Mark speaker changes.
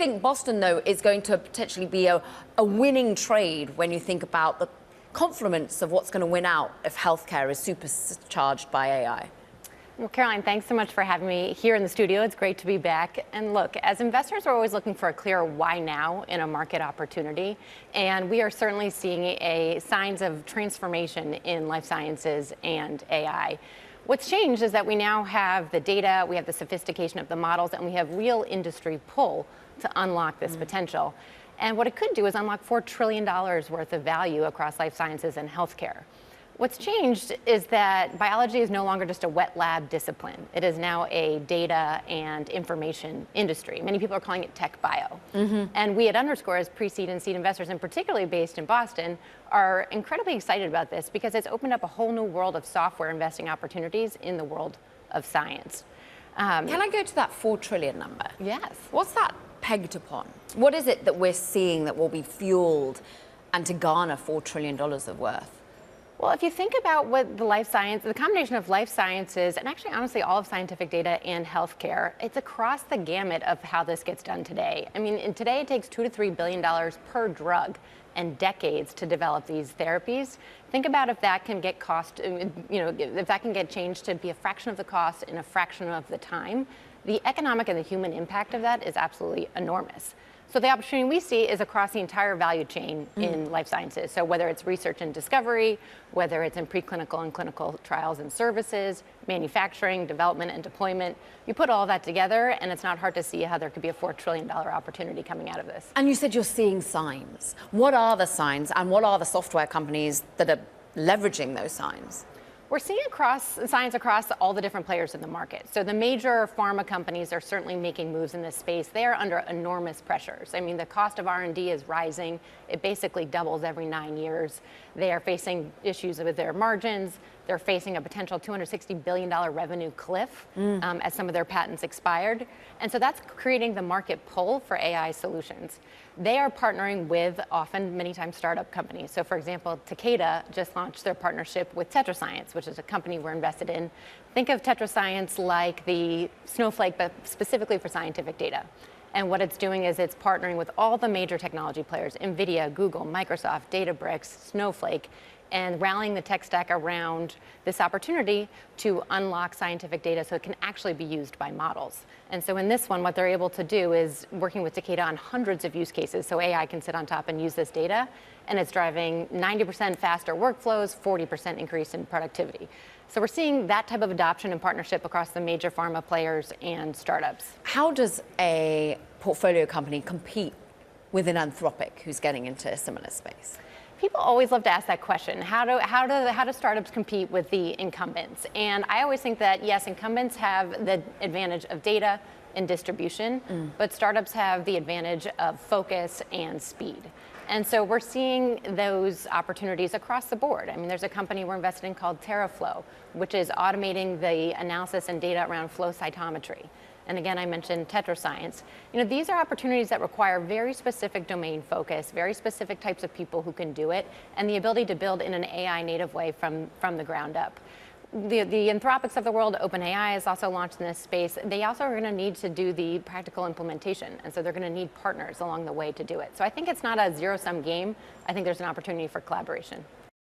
Speaker 1: think Boston, though, is going to potentially be a winning trade when you think about the confluence of what's going to win out if healthcare is supercharged by AI?
Speaker 2: Well, Caroline, thanks so much for having me here in the studio. It's great to be back. And look, as investors, we're always looking for a clear why now in a market opportunity. And we are certainly seeing signs of transformation in life sciences and AI. What's changed is that we now have the data, we have the sophistication of the models, and we have real industry pull to unlock this potential. And what it could do is unlock $4 trillion worth of value across life sciences and healthcare. What's changed is that biology is no longer just a wet lab discipline. It is now a data and information industry. Many people are calling it tech bio. And we at Underscore, as pre-seed and seed investors, and particularly based in Boston, are incredibly excited about this because it's opened up a whole new world of software investing opportunities in the world of science.
Speaker 1: Can I go to that 4 trillion number?
Speaker 2: Yes.
Speaker 1: What's that pegged upon? What is it that we're seeing that will be fueled and to garner $4 trillion of worth?
Speaker 2: Well, if you think about what the combination of life sciences, and actually, honestly, all of scientific data and healthcare, it's across the gamut of how this gets done today. I mean, today it takes $2 to $3 billion per drug and decades to develop these therapies. Think about if that can get if that can get changed to be a fraction of the cost in a fraction of the time, the economic and the human impact of that is absolutely enormous. So the opportunity we see is across the entire value chain in life sciences. So whether it's research and discovery, whether it's in preclinical and clinical trials and services, manufacturing, development and deployment, you put all that together and it's not hard to see how there could be a $4 trillion opportunity coming out of this.
Speaker 1: And you said you're seeing signs. What are the signs and what are the software companies that are leveraging those signs?
Speaker 2: We're seeing science across all the different players in the market. So the major pharma companies are certainly making moves in this space. They are under enormous pressures. I mean, the cost of R&D is rising. It basically doubles every 9 years. They are facing issues with their margins. They're facing a potential $260 billion revenue cliff as some of their patents expired. And so that's creating the market pull for AI solutions. They are partnering with many times startup companies. So for example, Takeda just launched their partnership with TetraScience, which is a company we're invested in. Think of TetraScience like the Snowflake, but specifically for scientific data. And what it's doing is it's partnering with all the major technology players, NVIDIA, Google, Microsoft, Databricks, Snowflake, and rallying the tech stack around this opportunity to unlock scientific data so it can actually be used by models. And so in this one, what they're able to do is working with Takeda on hundreds of use cases so AI can sit on top and use this data, and it's driving 90% faster workflows, 40% increase in productivity. So we're seeing that type of adoption and partnership across the major pharma players and startups.
Speaker 1: How does a portfolio company compete with an Anthropic who's getting into a similar space?
Speaker 2: People always love to ask that question. How do startups compete with the incumbents? And I always think that, yes, incumbents have the advantage of data and distribution, but startups have the advantage of focus and speed. And so we're seeing those opportunities across the board. I mean, there's a company we're invested in called TerraFlow, which is automating the analysis and data around flow cytometry. And again, I mentioned TetraScience. These are opportunities that require very specific domain focus, very specific types of people who can do it, and the ability to build in an AI native way from the ground up. The Anthropics of the world, OpenAI has also launched in this space. They also are going to need to do the practical implementation, and so they're going to need partners along the way to do it. So I think it's not a zero-sum game. I think there's an opportunity for collaboration.